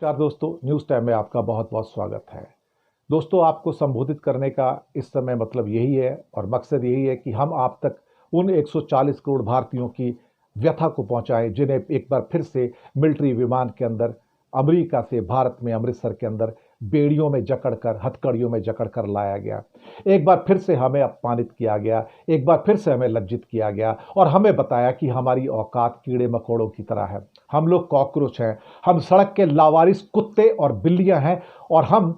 नमस्कार दोस्तों, news time में आपका बहुत बहुत स्वागत है। दोस्तों, आपको संबोधित करने का इस समय मतलब यही है और मकसद यही है कि हम आप तक उन 140 करोड़ भारतीयों की व्यथा को पहुंचाएं जिन्हें एक बार फिर से मिलिट्री विमान के अंदर अमेरिका से भारत में अमृतसर के अंदर बेड़ियों में जकड़कर हथकड़ियों में जकड़कर लाया गया। एक बार फिर से हमें अपमानित किया गया, एक बार फिर से हमें लज्जित किया गया और हमें बताया कि हमारी औकात कीड़े मकोड़ों की तरह है। हम लोग कॉकरोच हैं, हम सड़क के लावारिस कुत्ते और बिल्लियां हैं और हम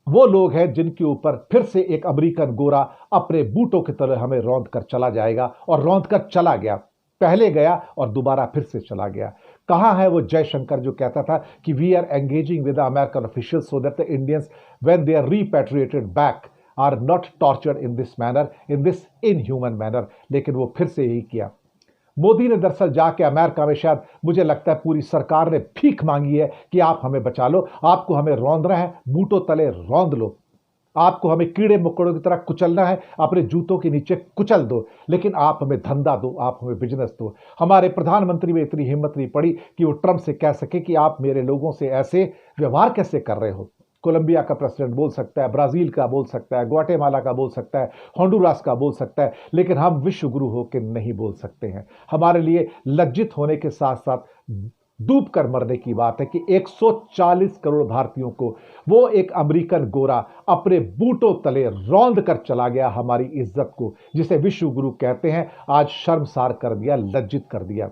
वो लोग हैं जिनके ऊपर फिर से एक अमेरिकन गोरा अपने बूटों की तरह हमें रौंद कर चला जाएगा और रौंद कर चला गया। पहले गया और दोबारा फिर से चला गया। कहां है वो जयशंकर जो कहता था कि we are engaging with American officials so that the Indians when they are repatriated back are not tortured in this manner, in this inhuman manner. लेकिन वो फिर से यही किया। मोदी ने दरअसल जाके अमेरिका में शायद मुझे लगता है पूरी सरकार ने भीख मांगी है कि आप हमें बचा लो, आपको हमें रौंदना है, बूटों तले रौंद लो, आपको हमें कीड़े मकोड़ों की तरह कुचलना है, अपने जूतों के नीचे कुचल दो, लेकिन आप हमें धंधा दो, आप हमें बिजनेस दो। हमारे प्रधानमंत्री में इतनी हिम्मत नहीं पड़ी कि वो ट्रंप से कह सके कि आप मेरे लोगों से ऐसे व्यवहार कैसे कर रहे हो। कोलंबिया का प्रेसिडेंट बोल सकता है, ब्राजील का बोल सकता है, ग्वाटेमाला का बोल सकता है, होंडुरास का बोल सकता है, लेकिन हम विश्व गुरु होकर नहीं बोल सकते हैं। हमारे लिए लज्जित होने के साथ साथ डूब कर मरने की बात है कि 140 करोड़ भारतीयों को वो एक अमेरिकन गोरा अपने बूटों तले रौंद कर चला गया। हमारी इज्जत को, जिसे विश्व गुरु कहते हैं, आज शर्मसार कर दिया, लज्जित कर दिया।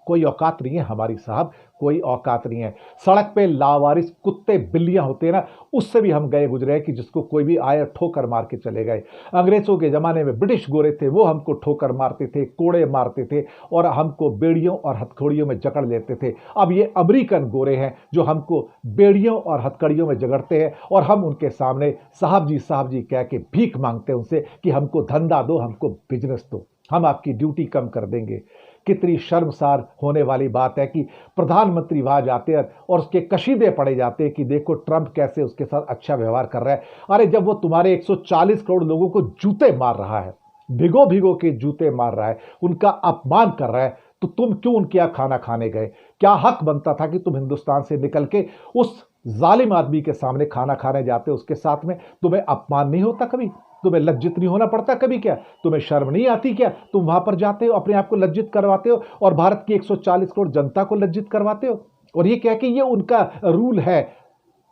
कोई औकात नहीं है हमारी साहब, कोई औकात नहीं है। सड़क पे लावारिस कुत्ते बिल्लियां होते हैं ना, उससे भी हम गए गुजरे कि जिसको कोई भी आए ठोकर मार के चले गए। अंग्रेजों के जमाने में ब्रिटिश गोरे थे, वो हमको ठोकर मारते थे, कोड़े मारते थे और हमको बेड़ियों और हथकड़ियों में जकड़ लेते थे। अब ये अमेरिकन गोरे हैं जो हमको बेड़ियों और हथकड़ियों में जकड़ते हैं और हम उनके सामने साहब जी कह के भीख मांगते हैं उनसे कि हमको धंधा दो, हमको बिजनेस दो, हम आपकी ड्यूटी कम कर देंगे। कितनी शर्मसार होने वाली बात है कि प्रधानमंत्री वहां जाते हैं और उसके कशीदे पड़े जाते हैं कि देखो ट्रंप कैसे उसके साथ अच्छा व्यवहार कर रहा है। अरे जब वो तुम्हारे 140 करोड़ लोगों को जूते मार रहा है, भिगो भिगो के जूते मार रहा है, उनका अपमान कर रहा है, तो तुम क्यों उनके यहां खाना खाने गए? क्या हक बनता था कि तुम हिंदुस्तान से निकल के उस जालिम आदमी के सामने खाना खाने जाते? उसके साथ में तुम्हें अपमान नहीं होता कभी? तुम्हें लज्जित नहीं होना पड़ता कभी? क्या तुम्हें शर्म नहीं आती? क्या तुम वहां पर जाते हो, अपने आप को लज्जित करवाते हो और भारत की 140 करोड़ जनता को लज्जित करवाते हो और ये कह के ये उनका रूल है।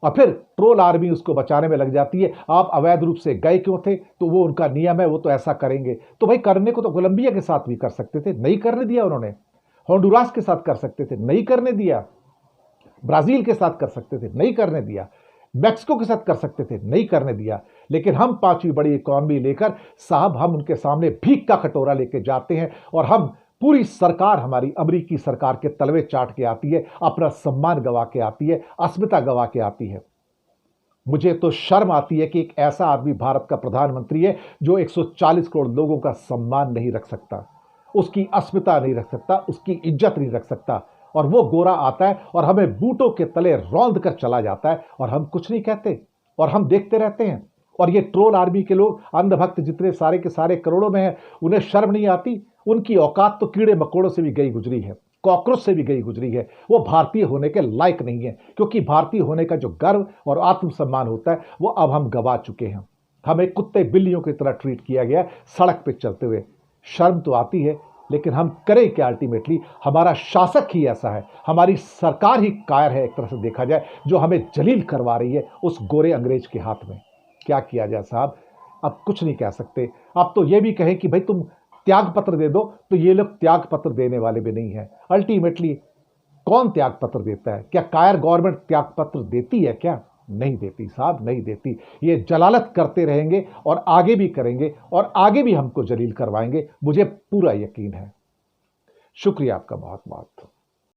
और फिर ट्रोल आर्मी उसको बचाने में लग जाती है। आप अवैध रूप से गए क्यों थे? तो वो उनका नियम है, वो तो ऐसा करेंगे। तो भाई करने को तो कोलंबिया के साथ भी कर सकते थे, नहीं करने दिया उन्होंने। होंडुरास के साथ कर सकते थे, नहीं करने दिया। ब्राजील के साथ कर सकते थे, नहीं करने दिया। मैक्सिको के साथ कर सकते थे, नहीं करने दिया। लेकिन हम पांचवी बड़ी इकॉनमी लेकर साहब हम उनके सामने भीख का कटोरा लेके जाते हैं और हम पूरी सरकार हमारी अमेरिकी सरकार के तलवे चाट के आती है, अपना सम्मान गवा के आती है, अस्मिता गवा के आती है। मुझे तो शर्म आती है कि एक ऐसा आदमी भारत का प्रधानमंत्री है जो 140 करोड़ लोगों का सम्मान नहीं रख सकता, उसकी अस्मिता नहीं रख सकता, उसकी इज्जत नहीं रख सकता। और वो गोरा आता है और हमें बूटों के तले रौंद कर चला जाता है और हम कुछ नहीं कहते और हम देखते रहते हैं। और ये ट्रोल आर्मी के लोग, अंधभक्त जितने सारे के सारे करोड़ों में हैं, उन्हें शर्म नहीं आती? उनकी औकात तो कीड़े मकोड़ों से भी गई गुजरी है, कॉकरोच से भी गई गुजरी है। वो भारतीय होने के लायक नहीं है, क्योंकि भारतीय होने का जो गर्व और आत्मसम्मान होता है वो अब हम गवा चुके हैं। हमें कुत्ते बिल्लियों की तरह ट्रीट किया गया सड़क पे चलते हुए। शर्म तो आती है, लेकिन हम करें क्या? अल्टीमेटली हमारा शासक ही ऐसा है, हमारी सरकार ही कायर है एक तरह से देखा जाए, जो हमें जलील करवा रही है उस गोरे अंग्रेज के हाथ में। क्या किया जाए साहब? अब कुछ नहीं कह सकते। अब तो ये भी कहें कि भाई तुम त्याग पत्र दे दो, तो ये लोग त्याग पत्र देने वाले भी नहीं है। अल्टीमेटली कौन त्याग पत्र देता है? क्या कायर गवर्नमेंट त्याग पत्र देती है? क्या नहीं देती साहब, नहीं देती। ये जलालत करते रहेंगे और आगे भी करेंगे और आगे भी हमको जलील करवाएंगे, मुझे पूरा यकीन है। शुक्रिया आपका बहुत बहुत।